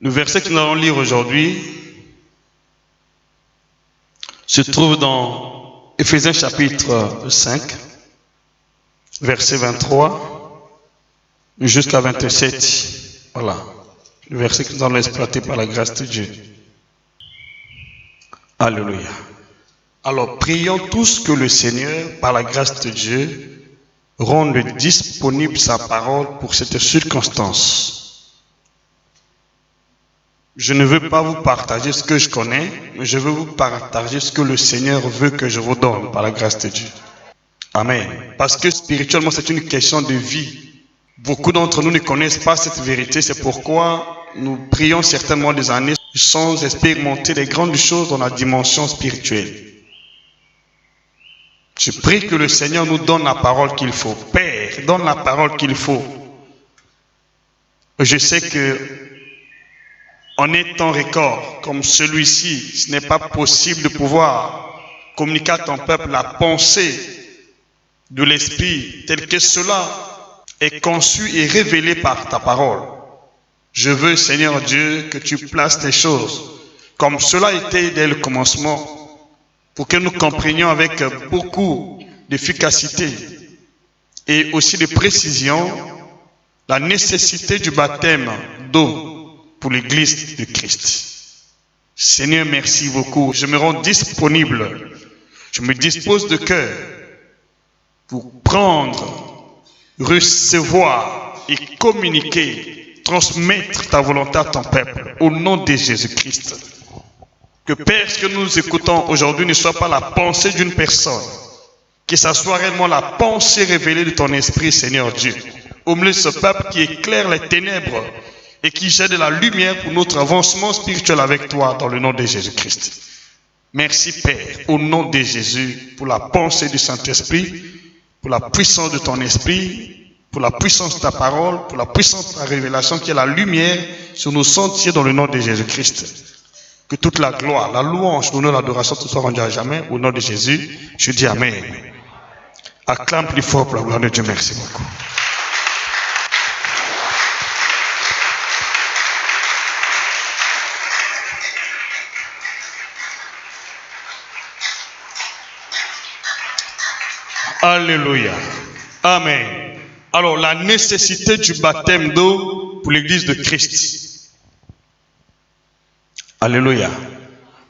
Le verset que nous allons lire aujourd'hui se trouve dans Éphésiens chapitre 5, verset 23 jusqu'à 27. Voilà, le verset que nous allons exploiter par la grâce de Dieu. Alléluia. Alors, prions tous que le Seigneur, par la grâce de Dieu, rende disponible sa parole pour cette circonstance. Je ne veux pas vous partager ce que je connais, mais je veux vous partager ce que le Seigneur veut que je vous donne par la grâce de Dieu. Amen. Parce que spirituellement, c'est une question de vie. Beaucoup d'entre nous ne connaissent pas cette vérité. C'est pourquoi nous prions certainement des années sans expérimenter les grandes choses dans la dimension spirituelle. Je prie que le Seigneur nous donne la parole qu'il faut. Père, donne la parole qu'il faut. Je sais que en un temps record comme celui-ci, ce n'est pas possible de pouvoir communiquer à ton peuple la pensée de l'Esprit tel que cela est conçu et révélé par ta parole. Je veux, Seigneur Dieu, que tu places les choses comme cela était dès le commencement pour que nous comprenions avec beaucoup d'efficacité et aussi de précision la nécessité du baptême d'eau pour l'Église de Christ. Seigneur, merci beaucoup. Je me rends disponible. Je me dispose de cœur pour prendre, recevoir et communiquer, transmettre ta volonté à ton peuple au nom de Jésus-Christ. Que Père, ce que nous écoutons aujourd'hui ne soit pas la pensée d'une personne, que ce soit réellement la pensée révélée de ton esprit, Seigneur Dieu. Au milieu de ce peuple qui éclaire les ténèbres et qui jette de la lumière pour notre avancement spirituel avec toi dans le nom de Jésus-Christ. Merci Père, au nom de Jésus, pour la pensée du Saint-Esprit, pour la puissance de ton esprit, pour la puissance de ta parole, pour la puissance de ta révélation qui est la lumière sur nos sentiers dans le nom de Jésus-Christ. Que toute la gloire, la louange, l'honneur, l'adoration te soit rendue à jamais. Au nom de Jésus, je dis Amen. Acclame plus fort pour la gloire de Dieu. Merci beaucoup. Alléluia. Amen. Alors, la nécessité du baptême d'eau pour l'Église de Christ. Alléluia.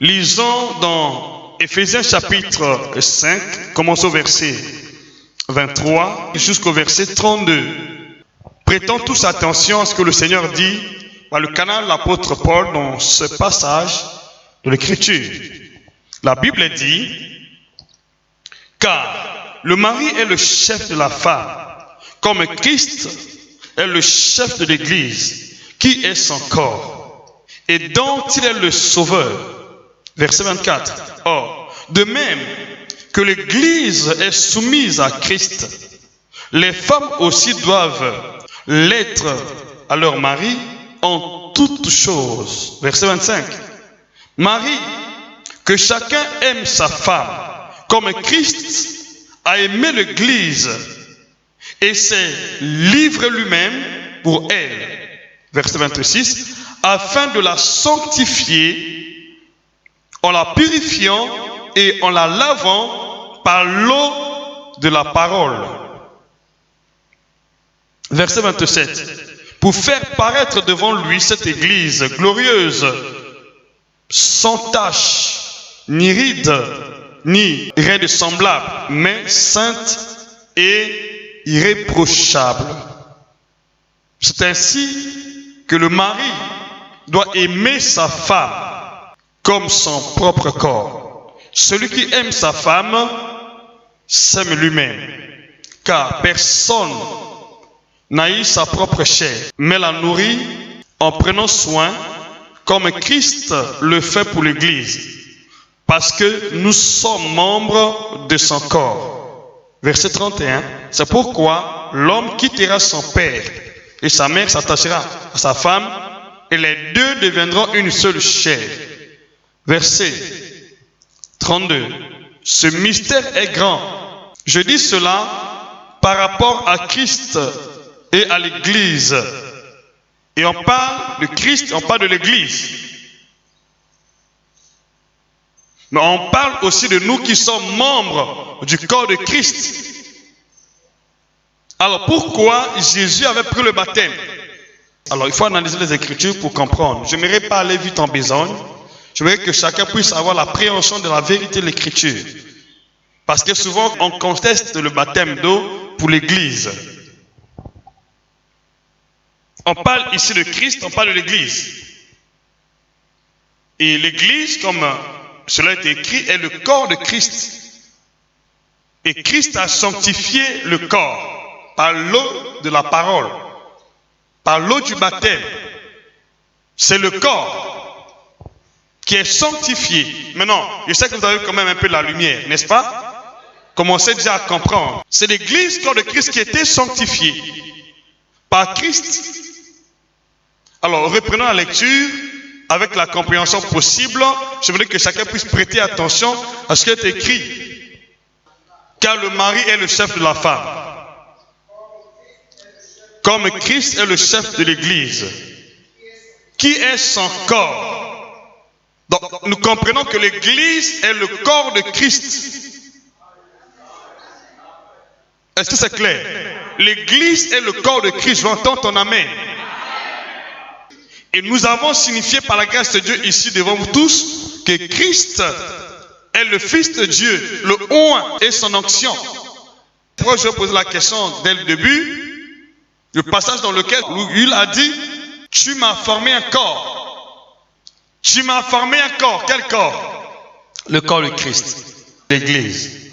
Lisons dans Éphésiens chapitre 5, commençons au verset 23 jusqu'au verset 32. Prêtons tous attention à ce que le Seigneur dit par le canal de l'apôtre Paul dans ce passage de l'Écriture. La Bible dit, car le mari est le chef de la femme, comme Christ est le chef de l'Église, qui est son corps, et dont il est le sauveur. Verset 24. Or, de même que l'Église est soumise à Christ, les femmes aussi doivent l'être à leur mari en toutes choses. Verset 25. Mari, que chacun aime sa femme, comme Christ a aimé l'Église et s'est livré lui-même pour elle. Verset 26. Afin de la sanctifier en la purifiant et en la lavant par l'eau de la parole. Verset 27. Pour faire paraître devant lui cette Église glorieuse, sans tache, ni ride, ni rien de semblable, mais sainte et irréprochable. C'est ainsi que le mari doit aimer sa femme comme son propre corps. Celui qui aime sa femme s'aime lui-même, car personne n'a eu sa propre chair, mais la nourrit en prenant soin, comme Christ le fait pour l'Église, parce que nous sommes membres de son corps. Verset 31. C'est pourquoi l'homme quittera son père et sa mère s'attachera à sa femme et les deux deviendront une seule chair. Verset 32. Ce mystère est grand. Je dis cela par rapport à Christ et à l'Église. Et on parle de Christ, on parle de l'Église. Mais on parle aussi de nous qui sommes membres du corps de Christ. Alors pourquoi Jésus avait pris le baptême? Alors il faut analyser les Écritures pour comprendre. Je n'aimerais pas aller vite en besogne. J'aimerais que chacun puisse avoir l'appréhension de la vérité de l'Écriture. Parce que souvent on conteste le baptême d'eau pour l'Église. On parle ici de Christ, on parle de l'Église. Et l'Église, comme cela a été écrit, est le corps de Christ. Et Christ a sanctifié le corps par l'eau de la parole, par l'eau du baptême. C'est le corps qui est sanctifié. Maintenant, je sais que vous avez quand même un peu de la lumière, n'est-ce pas? Commencez déjà à comprendre. C'est l'Église, corps de Christ, qui a été sanctifiée par Christ. Alors, reprenons la lecture avec la compréhension possible. Je voudrais que chacun puisse prêter attention à ce qui est écrit. Car le mari est le chef de la femme, comme Christ est le chef de l'Église, qui est son corps. Donc, nous comprenons que l'Église est le corps de Christ. Est-ce que c'est clair? L'Église est le corps de Christ. J'entends ton amen. Et nous avons signifié par la grâce de Dieu ici devant vous tous que Christ est le Fils de Dieu, le oint et son onction. Pourquoi je vais poser la question dès le début? Le passage dans lequel il a dit, tu m'as formé un corps. Tu m'as formé un corps. Quel corps? Le corps de Christ, l'Église.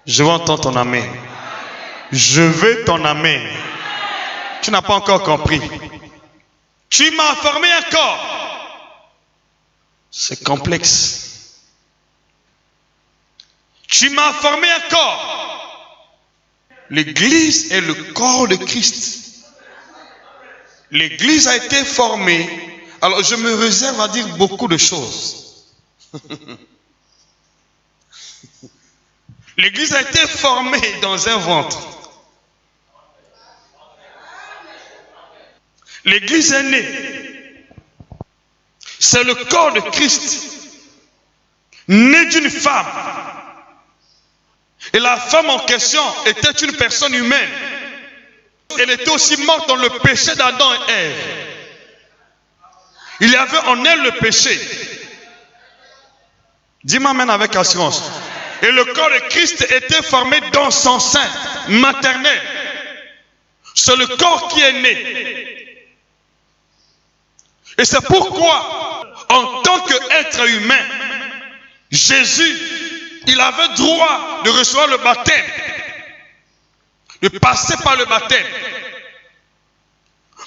Je veux entendre ton amen. Je veux ton amen. Tu n'as pas encore compris. Tu m'as formé un corps. C'est complexe. Tu m'as formé un corps. L'Église est le corps de Christ. L'Église a été formée. Alors je me réserve à dire beaucoup de choses. L'Église a été formée dans un ventre. L'Église est née. C'est le corps de Christ, né d'une femme. Et la femme en question était une personne humaine. Elle était aussi morte dans le péché d'Adam et Ève. Il y avait en elle le péché. Dis-moi amen avec assurance. Et le corps de Christ était formé dans son sein maternel. C'est le corps qui est né. Et c'est pourquoi, en tant qu'être humain, Jésus, il avait droit de recevoir le baptême, de passer par le baptême,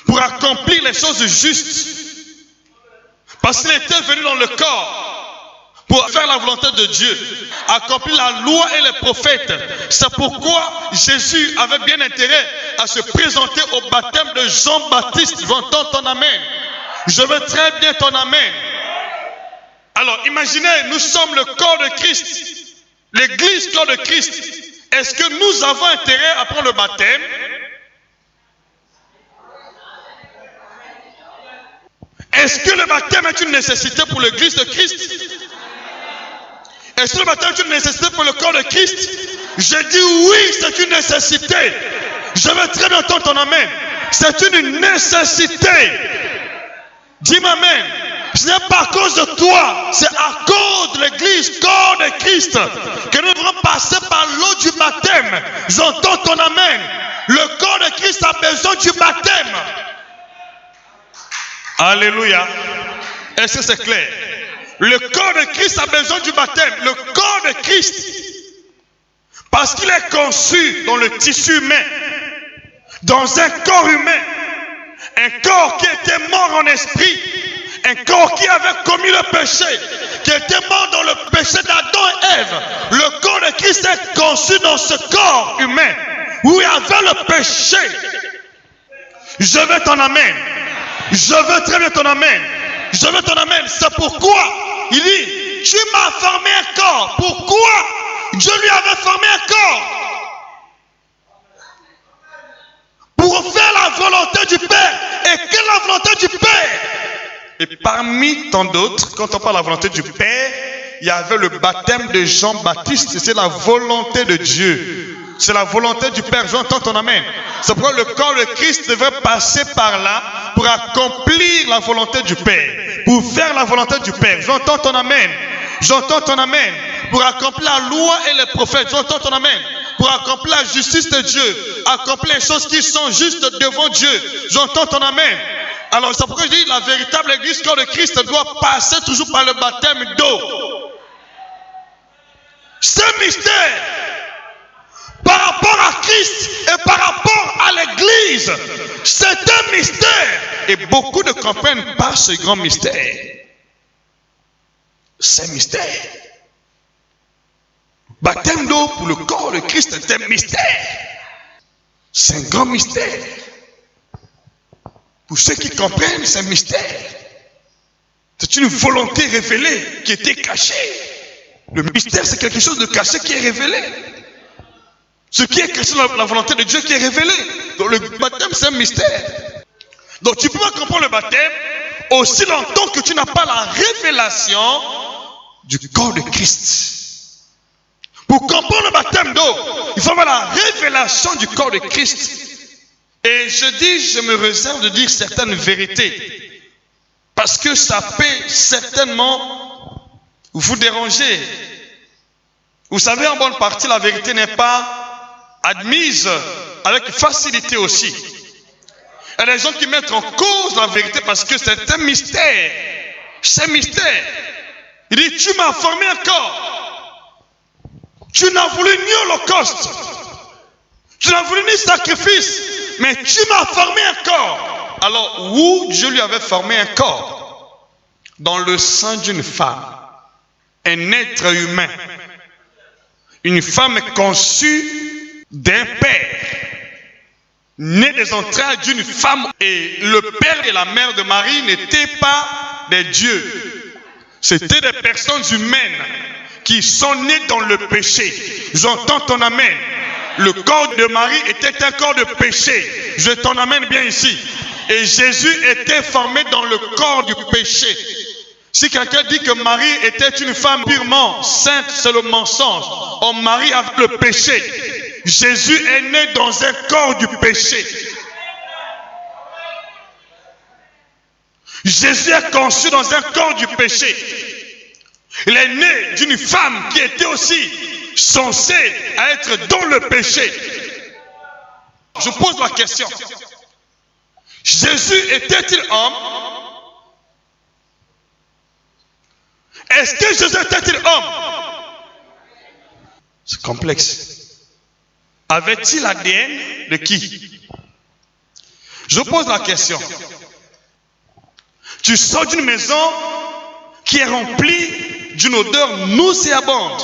pour accomplir les choses justes. Parce qu'il était venu dans le corps pour faire la volonté de Dieu, accomplir la loi et les prophètes. C'est pourquoi Jésus avait bien intérêt à se présenter au baptême de Jean-Baptiste. J'entends ton amen. Je veux très bien ton amen. Alors imaginez, nous sommes le corps de Christ, l'Église corps de Christ. Est-ce que nous avons intérêt à prendre le baptême? Est-ce que le baptême est une nécessité pour l'Église de Christ? Est-ce que le baptême est une nécessité pour le corps de Christ? Je dis oui, c'est une nécessité. Je veux très bien entendre ton amen. C'est une nécessité. Dis-moi amen. Ce n'est pas à cause de toi, c'est à cause de l'Église, corps de Christ, que nous devons passer par l'eau du baptême. J'entends ton amen. Le corps de Christ a besoin du baptême. Alléluia. Est-ce que c'est clair? Le corps de Christ a besoin du baptême. Le corps de Christ, parce qu'il est conçu dans le tissu humain, dans un corps humain, un corps qui était mort en esprit, un corps qui avait commis le péché, qui était mort dans le péché d'Adam et Ève. Le corps de Christ est conçu dans ce corps humain où il y avait le péché. Je veux ton amen. Je veux très bien ton amen. Je veux ton amen. C'est pourquoi il dit, tu m'as formé un corps. Pourquoi Dieu lui avait formé un corps? Pour pour faire la volonté du Père. Et quelle est la volonté du Père? Et parmi tant d'autres, quand on parle de la volonté du Père, il y avait le baptême de Jean-Baptiste. C'est la volonté de Dieu. C'est la volonté du Père. J'entends ton amen. C'est pourquoi le corps de Christ devait passer par là pour accomplir la volonté du Père. Pour faire la volonté du Père. J'entends ton amen. J'entends ton amen. Pour accomplir la loi et les prophètes. J'entends ton amen. Pour accomplir la justice de Dieu. Accomplir les choses qui sont justes devant Dieu. J'entends ton amen. Alors c'est pourquoi je dis la véritable église corps de Christ doit passer toujours par le baptême d'eau. Ce mystère par rapport à Christ et par rapport à l'église, c'est un mystère. Et beaucoup ne comprennent pas ce grand mystère. C'est un mystère. Baptême d'eau pour le corps de Christ est un mystère. C'est un grand mystère. Pour ceux qui comprennent, c'est un mystère. C'est une volonté révélée qui était cachée. Le mystère, c'est quelque chose de caché qui est révélé. Ce qui est caché dans la volonté de Dieu qui est révélé. Donc le baptême, c'est un mystère. Donc tu ne peux pas comprendre le baptême aussi longtemps que tu n'as pas la révélation du corps de Christ. Pour comprendre le baptême d'eau, il faut avoir la révélation du corps de Christ. Et je me réserve de dire certaines vérités. Parce que ça peut certainement vous déranger. Vous savez, en bonne partie, la vérité n'est pas admise avec facilité aussi. Il y a des gens qui mettent en cause la vérité parce que c'est un mystère. C'est un mystère. Il dit, tu m'as formé un corps. Tu n'as voulu ni holocauste. Tu n'as voulu ni sacrifice. Mais tu m'as formé un corps. Alors, où Dieu lui avait formé un corps? Dans le sein d'une femme. Un être humain. Une femme conçue d'un père. Née des entrailles d'une femme. Et le père et la mère de Marie n'étaient pas des dieux. C'était des personnes humaines qui sont nées dans le péché. J'entends ton amen. Le corps de Marie était un corps de péché. Je t'en amène bien ici. Et Jésus était formé dans le corps du péché. Si quelqu'un dit que Marie était une femme purement sainte, c'est le mensonge. On marie avec le péché. Jésus est né dans un corps du péché. Jésus est conçu dans un corps du péché. Il est né d'une femme qui était aussi censée être dans le péché. Je pose la question. Jésus était-il homme? Est-ce que Jésus était-il homme? C'est complexe. Avait-il l'ADN de qui? Je pose la question. Tu sors d'une maison qui est remplie d'une odeur nauséabonde,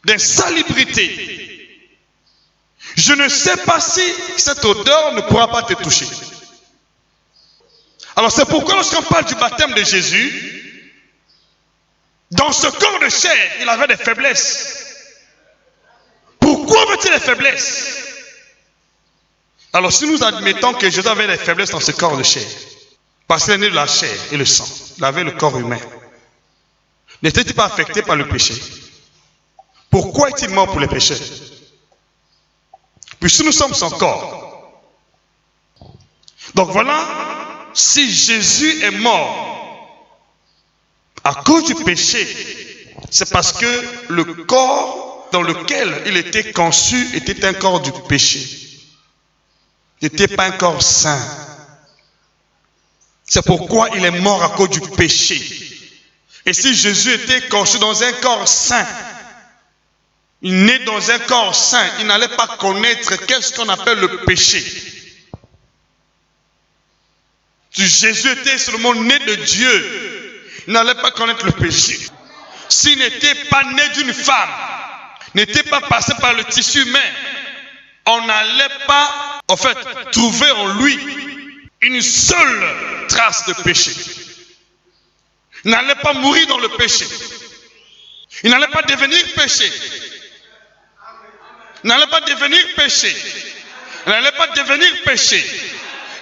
d'insalubrité. Je ne sais pas si cette odeur ne pourra pas te toucher. Alors c'est pourquoi lorsqu'on parle du baptême de Jésus, dans ce corps de chair, il avait des faiblesses. Pourquoi avait-il des faiblesses? Alors si nous admettons que Jésus avait des faiblesses dans ce corps de chair, parce qu'il est né de la chair et le sang, il avait le corps humain, n'était-il pas affecté par le péché? Pourquoi est-il mort pour les péchés? Puisque nous sommes son corps. Donc voilà, si Jésus est mort à cause du péché, c'est parce que le corps dans lequel il était conçu était un corps du péché. Il n'était pas un corps saint. C'est pourquoi il est mort à cause du péché. Et si Jésus était conçu dans un corps saint, il naît dans un corps saint, il n'allait pas connaître qu'est-ce qu'on appelle le péché. Si Jésus était seulement né de Dieu, il n'allait pas connaître le péché. S'il n'était pas né d'une femme, n'était pas passé par le tissu humain, on n'allait pas, en fait, trouver en lui une seule trace de péché. Il n'allait pas mourir dans le péché. Il n'allait pas devenir péché. Il n'allait pas devenir péché. Il n'allait pas devenir péché.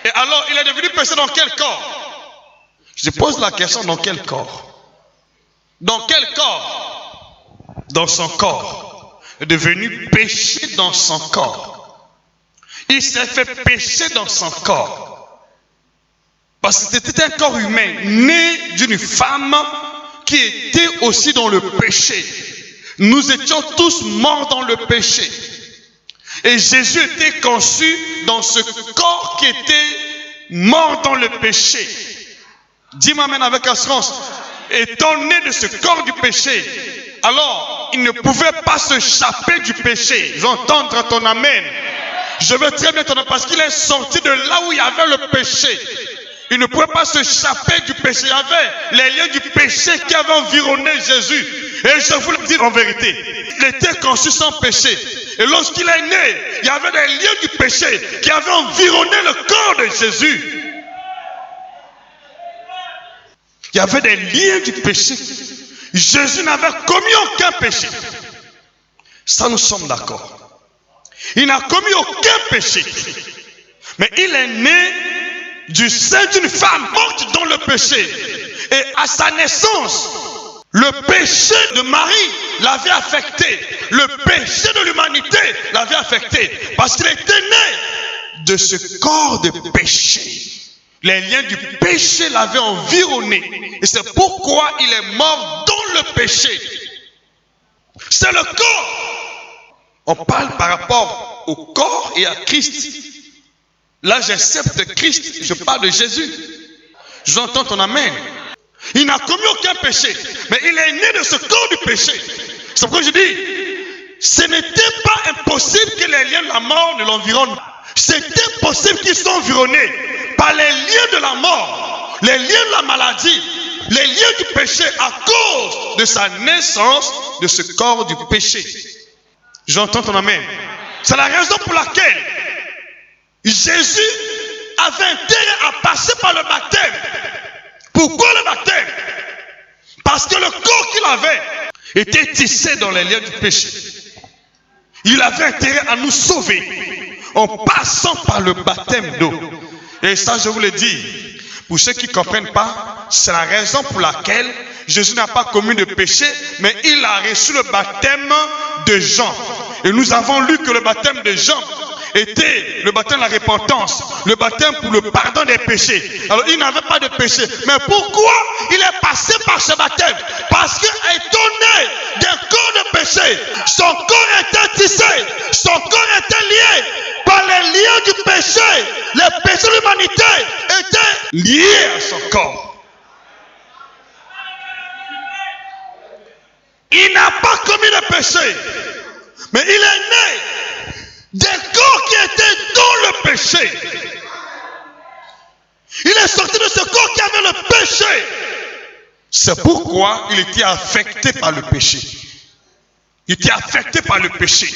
Et alors, il est devenu péché dans quel corps? Je pose la question, dans quel corps? Dans quel corps? Dans son corps. Il est devenu péché dans son corps. Il s'est fait pécher dans son corps. Parce que c'était un corps humain, né d'une femme qui était aussi dans le péché. Nous étions tous morts dans le péché. Et Jésus était conçu dans ce corps qui était mort dans le péché. Dis-moi amen avec assurance. Étant né de ce corps du péché, alors il ne pouvait pas s'échapper du péché. Je veux entendre ton amen. Je veux très bien ton amen parce qu'il est sorti de là où il y avait le péché. Il ne pouvait pas s'échapper du péché. Il y avait les liens du péché qui avaient environné Jésus. Et je vous le dis en vérité, il était conçu sans péché. Et lorsqu'il est né, il y avait des liens du péché qui avaient environné le corps de Jésus. Il y avait des liens du péché. Jésus n'avait commis aucun péché. Ça, nous sommes d'accord. Il n'a commis aucun péché. Mais il est né du sein d'une femme morte dans le péché. Et à sa naissance, le péché de Marie l'avait affecté. Le péché de l'humanité l'avait affecté. Parce qu'il était né de ce corps de péché. Les liens du péché l'avaient environné. Et c'est pourquoi il est mort dans le péché. C'est le corps. On parle par rapport au corps et à Christ. Là, j'accepte Christ, je parle de Jésus. J'entends ton amen. Il n'a commis aucun péché, mais il est né de ce corps du péché. C'est pourquoi je dis, ce n'était pas impossible que les liens de la mort ne l'environnent. C'était possible qu'ils soient environnés par les liens de la mort, les liens de la maladie, les liens du péché à cause de sa naissance de ce corps du péché. J'entends ton amen. C'est la raison pour laquelle Jésus avait intérêt à passer par le baptême. Pourquoi le baptême? Parce que le corps qu'il avait était tissé dans les liens du péché. Il avait intérêt à nous sauver en passant par le baptême d'eau. Et ça, je vous le dis, pour ceux qui ne comprennent pas, c'est la raison pour laquelle Jésus n'a pas commis de péché, mais il a reçu le baptême de Jean. Et nous avons lu que le baptême de Jean était le baptême de la repentance, le baptême pour le pardon des péchés. Alors il n'avait pas de péché. Mais pourquoi il est passé par ce baptême? Parce qu'il est né d'un corps de péché. Son corps était tissé, son corps était lié par les liens du péché. Les péchés de l'humanité étaient liés à son corps. Il n'a pas commis de péché, mais il est né d'un corps qui était dans le péché. Il est sorti de ce corps qui avait le péché. C'est pourquoi il était affecté par le péché. Il était affecté par le péché.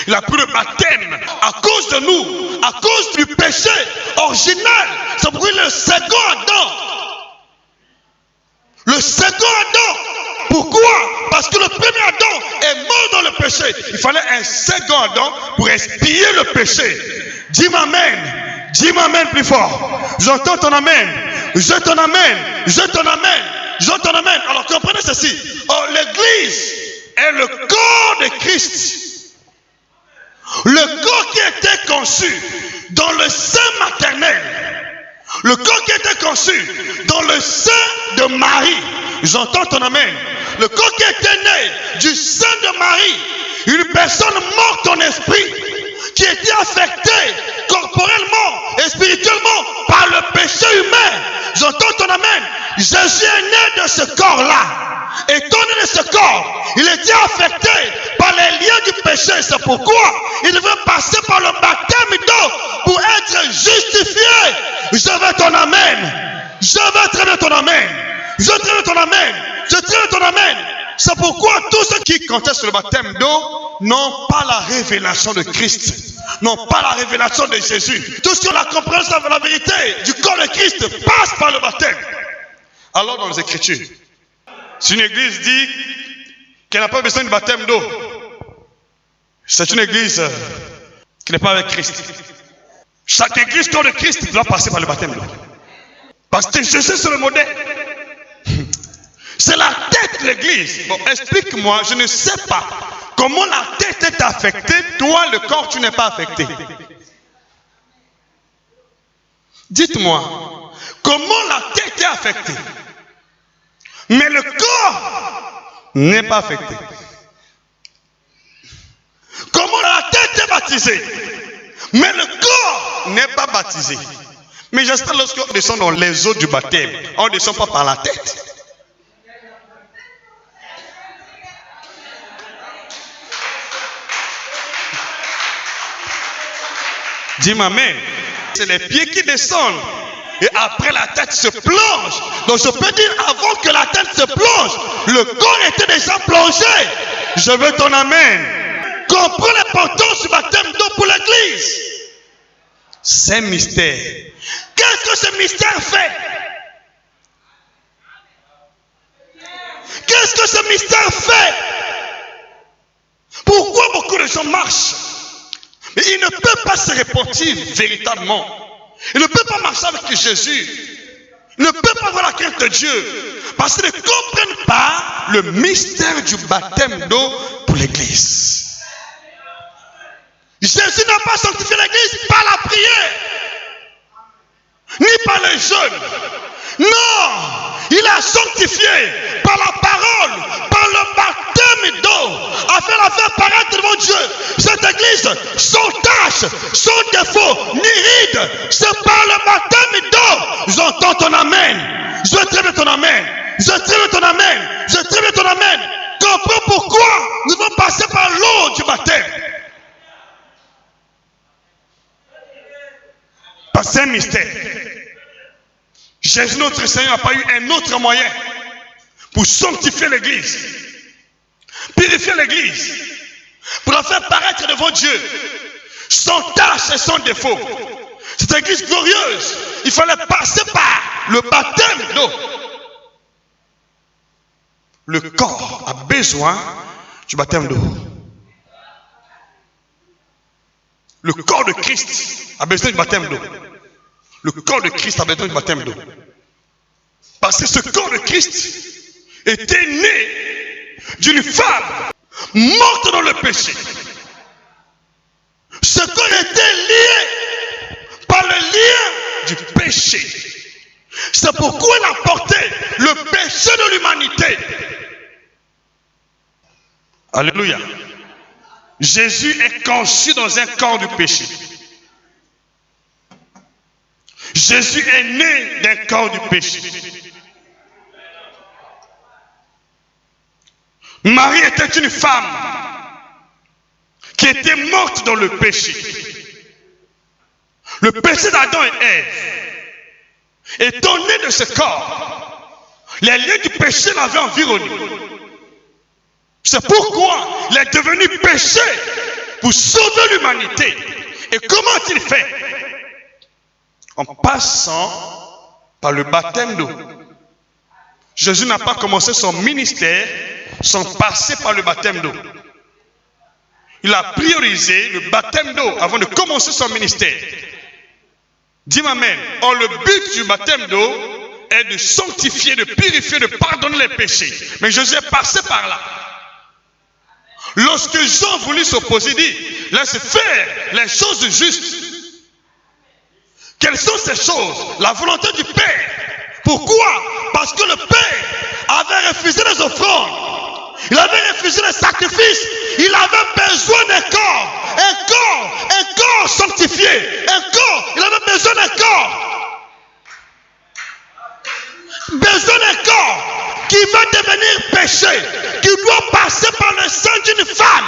Il a pris le baptême à cause de nous, à cause du péché original. C'est pourquoi le second Adam. Le second Adam. Pourquoi? Parce que le premier Adam est mort dans le péché. Il fallait un second Adam pour expier le péché. Dis-moi amen. Dis-moi amen plus fort. J'entends ton amen. Je ton amen. Je ton amen. Je ton amen. Alors comprenez ceci. Oh, l'église est le corps de Christ. Le corps qui était conçu dans le sein maternel. Le corps qui était conçu dans le sein de Marie. J'entends ton amen. Le corps qui était né du sein de Marie. Une personne morte en esprit. Qui était affectée corporellement et spirituellement par le péché humain. J'entends ton amen. Jésus est né de ce corps-là. Étant né de ce corps, il était affecté par les liens du péché. C'est pourquoi il devait passer par le baptême d'eau pour être justifié. Je veux ton amen. Je veux très bien ton amen. Je veux très bien ton amen. Je veux très bien ton amen. C'est pourquoi tous ceux qui contestent le baptême d'eau n'ont pas la révélation de Christ. N'ont pas la révélation de Jésus. Tous ceux qui ont la compréhension de la vérité du corps de Christ passent par le baptême. Alors dans les Écritures, si une église dit qu'elle n'a pas besoin de baptême d'eau, c'est une église qui n'est pas avec Christ. Chaque église, corps de Christ, doit passer par le baptême d'eau. Parce que Jésus, c'est le modèle. C'est la tête de l'église. Bon, explique-moi, je ne sais pas comment la tête est affectée. Toi, le corps, tu n'es pas affecté. Dites-moi, comment la tête est affectée, mais le corps n'est pas affecté. Comment la tête est baptisée, mais le corps n'est pas baptisé. Mais j'espère lorsqu'on descend dans les eaux du baptême, on ne descend pas par la tête. Dis-moi amen. C'est les pieds qui descendent. Et après la tête se plonge. Donc je peux dire avant que la tête se plonge, le corps était déjà plongé. Je veux ton amen. Comprends l'importance du baptême d'eau pour l'église. C'est un mystère. Qu'est-ce que ce mystère fait? Qu'est-ce que ce mystère fait? Pourquoi beaucoup de gens marchent? Mais ils ne peuvent pas se repentir véritablement. Ils ne peuvent pas marcher avec Jésus. Ils ne peuvent pas avoir la crainte de Dieu. Parce qu'ils ne comprennent pas le mystère du baptême d'eau pour l'église. Jésus n'a pas sanctifié l'église par la prière, ni par les jeûnes. Non, il a sanctifié par la parole, par le baptême d'eau, afin de la faire paraître devant Dieu. Cette église, sans tache, sans défaut, ni ride, c'est par le baptême d'eau. J'entends ton amen. Je très bien ton amen. Je très bien ton amen. Je très bien ton amen. Comprends pourquoi nous devons passer par l'eau du baptême. Parce que c'est un mystère. Jésus notre Seigneur n'a pas eu un autre moyen pour sanctifier l'église, purifier l'église, pour la faire paraître devant Dieu, sans tache et sans défaut. Cette église glorieuse, il fallait passer par le baptême d'eau. Le corps a besoin du baptême d'eau. Le corps de Christ a besoin du baptême d'eau. Le corps de Christ a besoin du baptême d'eau. Parce que ce corps de Christ était né d'une femme morte dans le péché. Ce corps était lié par le lien du péché. C'est pourquoi il a porté le péché de l'humanité. Alléluia. Jésus est conçu dans un corps du péché. Jésus est né d'un corps du péché. Marie était une femme qui était morte dans le péché. Le péché d'Adam et Ève. Étant né de ce corps, les liens du péché l'avaient environné. C'est pourquoi il est devenu péché pour sauver l'humanité. Et comment a-t-il fait? En passant par le baptême d'eau. Jésus n'a pas commencé son ministère sans passer par le baptême d'eau. Il a priorisé le baptême d'eau avant de commencer son ministère. Dis-moi amen. Or, le but du baptême d'eau est de sanctifier, de purifier, de pardonner les péchés. Mais Jésus est passé par là. Lorsque Jean voulut s'opposer, il dit, laisse faire les choses justes. Quelles sont ces choses? La volonté du Père. Pourquoi? Parce que le Père avait refusé les offrandes. Il avait refusé les sacrifices. Il avait besoin d'un corps. Un corps sanctifié. Un corps. Il avait besoin d'un corps. Besoin d'un corps qui va devenir péché. Qui doit passer par le sein d'une femme.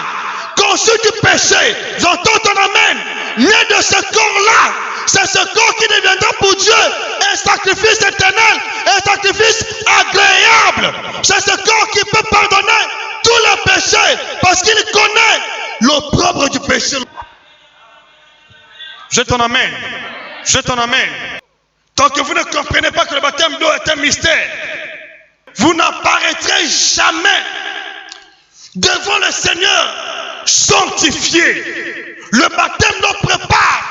Conçue du péché. J'entends ton amen. Né de ce corps-là. C'est ce corps qui deviendra pour Dieu un sacrifice éternel, un sacrifice agréable. C'est ce corps qui peut pardonner tous les péchés parce qu'il connaît l'opprobre du péché. Je t'en amène. Je t'en amène. Tant que vous ne comprenez pas que le baptême d'eau est un mystère, vous n'apparaîtrez jamais devant le Seigneur sanctifié. Le baptême d'eau prépare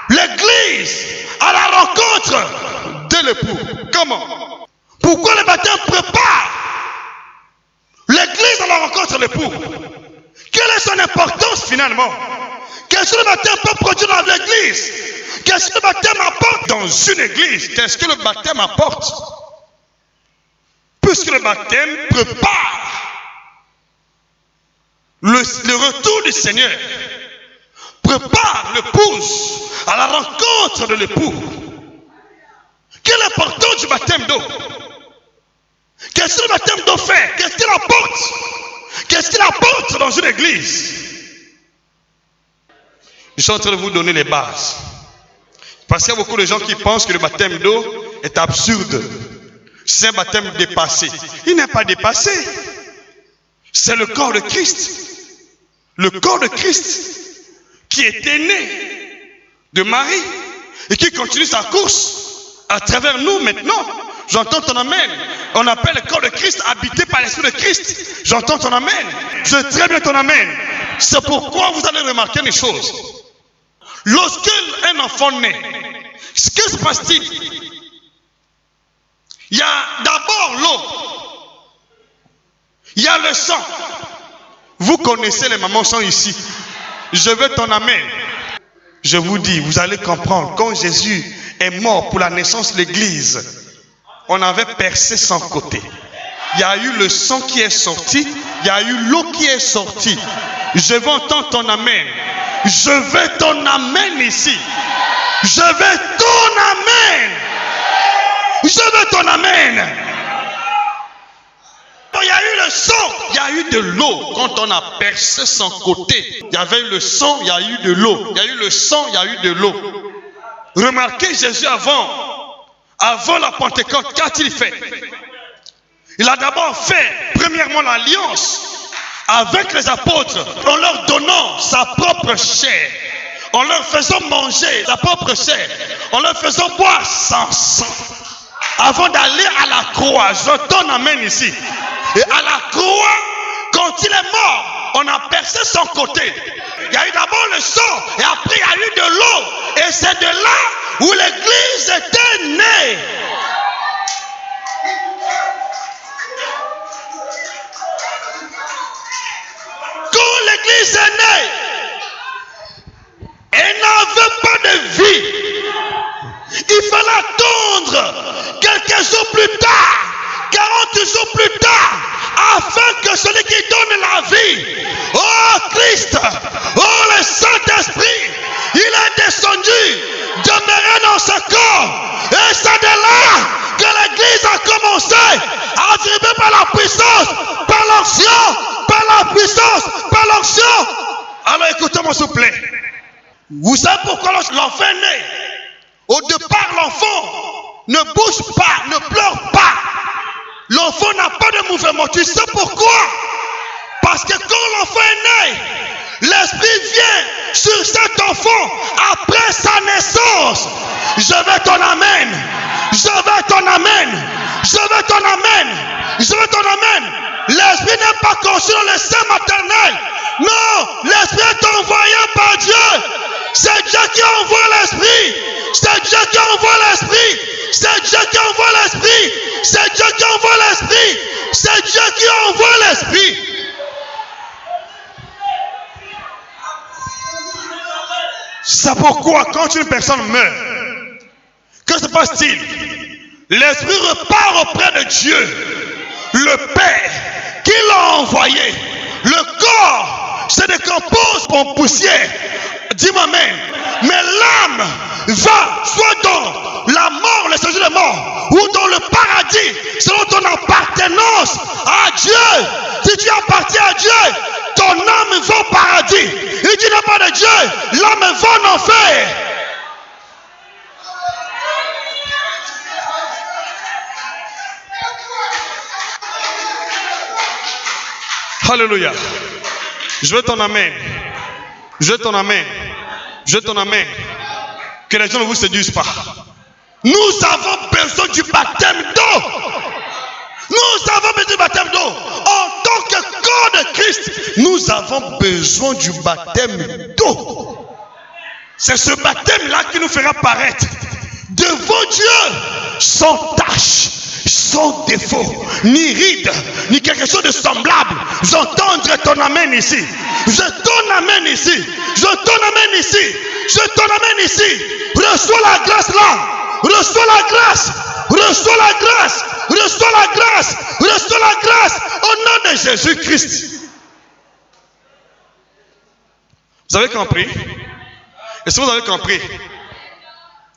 les l'église à la rencontre de l'époux. Comment? Pourquoi le baptême prépare l'église à la rencontre de l'époux? Quelle est son importance finalement? Qu'est-ce que le baptême peut produire dans l'église? Qu'est-ce que le baptême apporte dans une église? Qu'est-ce que le baptême apporte? Puisque le baptême prépare le retour du Seigneur, prépare l'épouse à la rencontre de l'époux. Quelle est l'importance du baptême d'eau? Qu'est-ce que le baptême d'eau fait? Qu'est-ce qu'il apporte? Qu'est-ce qu'il apporte dans une église? Je suis en train de vous donner les bases. Parce qu'il y a beaucoup de gens qui pensent que le baptême d'eau est absurde. C'est un baptême dépassé. Il n'est pas dépassé. C'est le corps de Christ. Le corps de Christ qui était né de Marie et qui continue sa course à travers nous maintenant. J'entends ton amen. On appelle le corps de Christ habité par l'Esprit de Christ. J'entends ton amen. Je sais très bien ton amen. C'est pourquoi vous allez remarquer une chose. Lorsque un enfant naît, que se passe-t-il? Il y a d'abord l'eau. Il y a le sang. Vous connaissez les mamans sont ici. Je veux ton amen. Je vous dis, vous allez comprendre. Quand Jésus est mort pour la naissance de l'église, on avait percé son côté. Il y a eu le sang qui est sorti. Il y a eu l'eau qui est sortie. Je veux entendre ton amen. Je veux ton amen ici. Je veux ton amen. Je veux ton amen. Il y a eu le sang, il y a eu de l'eau. Quand on a percé son côté, il y avait eu le sang, il y a eu de l'eau. Il y a eu le sang, il y a eu de l'eau. Remarquez Jésus avant la Pentecôte, qu'a-t-il fait? Il a d'abord fait, premièrement, l'alliance avec les apôtres en leur donnant sa propre chair, en leur faisant manger sa propre chair, en leur faisant boire son sang, avant d'aller à la croix. Je donne amen ici. Et à la croix, quand il est mort, on a percé son côté. Il y a eu d'abord le sang, et après il y a eu de l'eau. Et c'est de là où l'église était née. Quand l'église est née, elle n'avait pas de vie. Il fallait attendre quelques jours plus tard, 40 jours plus tard, afin que celui qui donne la vie, oh Christ, oh le Saint-Esprit, il est descendu, demeuré dans ce corps. Et c'est de là que l'église a commencé à vibrer par la puissance, par l'onction, par la puissance, par l'onction. Alors écoutez-moi s'il vous plaît. Vous savez pourquoi l'enfant est né? Au départ, l'enfant ne bouge pas, ne pleure pas. L'enfant n'a pas de mouvement. Tu sais pourquoi? Parce que quand l'enfant est né, l'Esprit vient sur cet enfant après sa naissance. Je veux ton amen. Je veux ton amen. Je veux ton amen. Je veux ton amen. L'Esprit n'est pas conçu dans le sein maternel. Non, l'Esprit est envoyé par Dieu. C'est Dieu qui envoie l'Esprit. C'est Dieu qui envoie l'Esprit. C'est Dieu qui envoie l'Esprit. C'est Dieu qui envoie l'Esprit. C'est Dieu qui envoie l'Esprit. C'est pourquoi quand une personne meurt, que se passe-t-il? L'Esprit repart auprès de Dieu, le Père, qui l'a envoyé. Le corps se décompose en poussière. Dis-moi amen. Mais l'âme va soit dans la mort, le séjour de mort, ou dans le paradis, selon ton appartenance à Dieu. Si tu appartiens à Dieu, ton âme va au paradis. Et tu n'es pas de Dieu, l'âme va en enfer. Alléluia. Je veux ton amen. Je veux ton amen. Je veux ton amen. Que les gens ne vous séduisent pas. Nous avons besoin du baptême d'eau. Nous avons besoin du baptême d'eau. En tant que corps de Christ, nous avons besoin du baptême d'eau. C'est ce baptême-là qui nous fera paraître devant Dieu sans tache, sans défaut, ni ride, ni quelque chose de semblable. J'entends ton amen ici. Je ton amen ici. Je ton amen ici. Je ton amen ici. Reçois la grâce là. Reçois la grâce. Reçois la grâce. Reçois la grâce. Reçois la grâce. Au nom de Jésus-Christ. Vous avez compris? Est-ce que vous avez compris?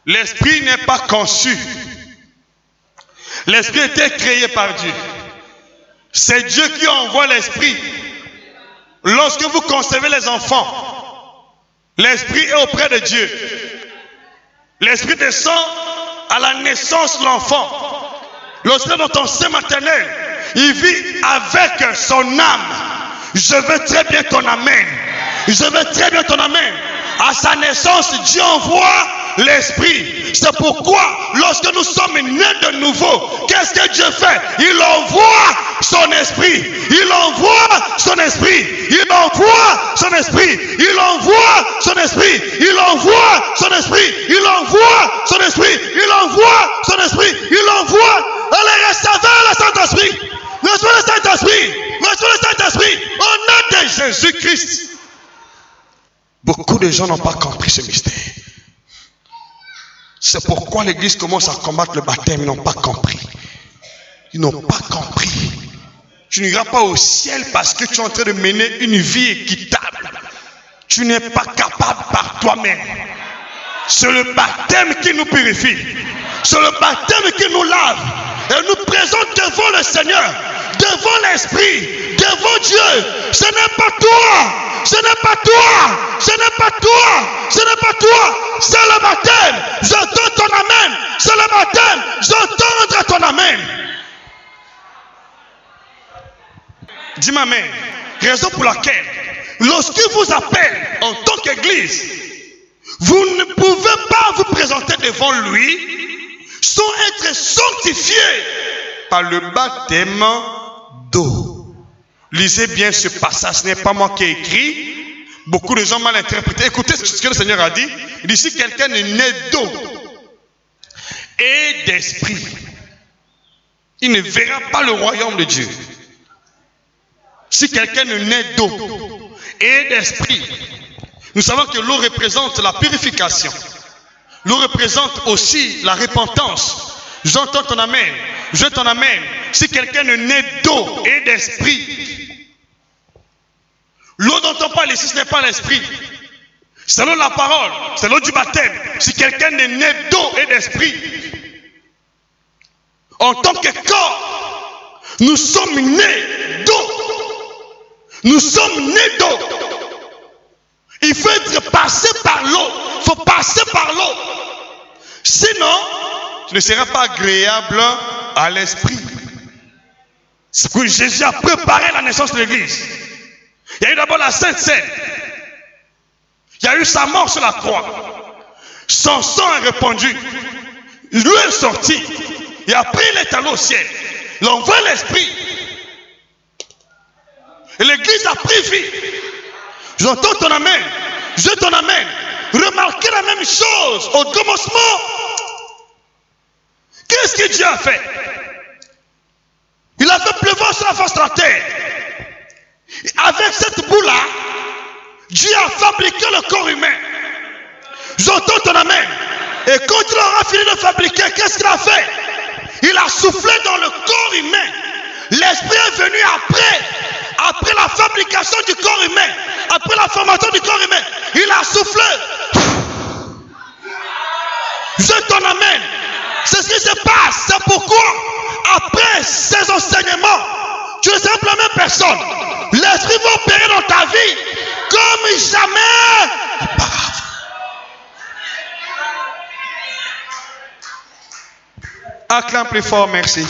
L'esprit n'est pas conçu. L'esprit était créé par Dieu. C'est Dieu qui envoie l'esprit. Lorsque vous concevez les enfants, l'esprit est auprès de Dieu. L'esprit descend à la naissance de l'enfant. Lorsqu'il est dans ton sein maternel, il vit avec son âme. Je veux très bien ton amen. Je veux très bien ton amen. À sa naissance, Dieu envoie l'esprit. C'est pourquoi lorsque nous sommes nés de nouveau, qu'est-ce que Dieu fait? Il envoie son esprit. Il envoie son esprit. Il envoie son esprit. Il envoie son esprit. Il envoie son esprit. Il envoie son esprit. Il envoie son esprit. Il envoie. Allez, recevez le Saint-Esprit. Recevez le Saint-Esprit. Recevez le Saint-Esprit. Au nom de Jésus-Christ. Beaucoup de gens n'ont pas compris ce mystère. C'est pourquoi l'Église commence à combattre le baptême. Ils n'ont pas compris. Ils n'ont pas compris. Tu n'iras pas au ciel parce que tu es en train de mener une vie équitable. Tu n'es pas capable par toi-même. C'est le baptême qui nous purifie. C'est le baptême qui nous lave. Et nous présente devant le Seigneur, devant l'Esprit, devant Dieu. Ce n'est pas toi. Ce n'est pas toi. Ce n'est pas toi. Ce n'est pas toi. C'est le baptême. J'entends ton amen. C'est le baptême. J'entends ton amen. Dis-moi amen. Raison pour laquelle, lorsqu'il vous appelle en tant qu'église, vous ne pouvez pas vous présenter devant lui sans être sanctifié par le baptême d'eau. Lisez bien ce passage, ce n'est pas moi qui ai écrit. Beaucoup de gens mal interprété. Écoutez ce que le Seigneur a dit. Il dit, si quelqu'un est né d'eau et d'esprit, il ne verra pas le royaume de Dieu. Si quelqu'un est né d'eau et d'esprit, nous savons que l'eau représente la purification. L'eau représente aussi la repentance. J'entends ton amen. Je t'en amène. Si quelqu'un est né d'eau et d'esprit, l'eau dont on parle ici, ce n'est pas l'esprit. C'est l'eau de la parole. C'est l'eau du baptême. Si quelqu'un est né d'eau et d'esprit, en tant que corps, nous sommes nés d'eau. Nous sommes nés d'eau. Il faut être passé par l'eau. Il faut passer par l'eau. Sinon, tu ne seras pas agréable à l'esprit. C'est que Jésus a préparé la naissance de l'église. Il y a eu d'abord la Sainte Seine. Il y a eu sa mort sur la croix. Son sang est répandu. Lui est sorti. Et après il est allé au ciel. Il envoie l'esprit. Et l'église a pris vie. J'entends ton amen. Je ton amen. Remarquez la même chose au commencement. Qu'est-ce que Dieu a fait? Il a fait pleuvoir sur la face de la terre. Avec cette boue-là, Dieu a fabriqué le corps humain. J'entends ton amen. Et quand il aura fini de fabriquer, qu'est-ce qu'il a fait? Il a soufflé dans le corps humain. L'esprit est venu après la fabrication du corps humain, après la formation du corps humain. Il a soufflé. Je t'en amène. C'est ce qui se passe. C'est pourquoi, après ces enseignements, tu ne seras plus la même personne. L'esprit va opérer dans ta vie comme jamais auparavant. Acclame plus fort, merci.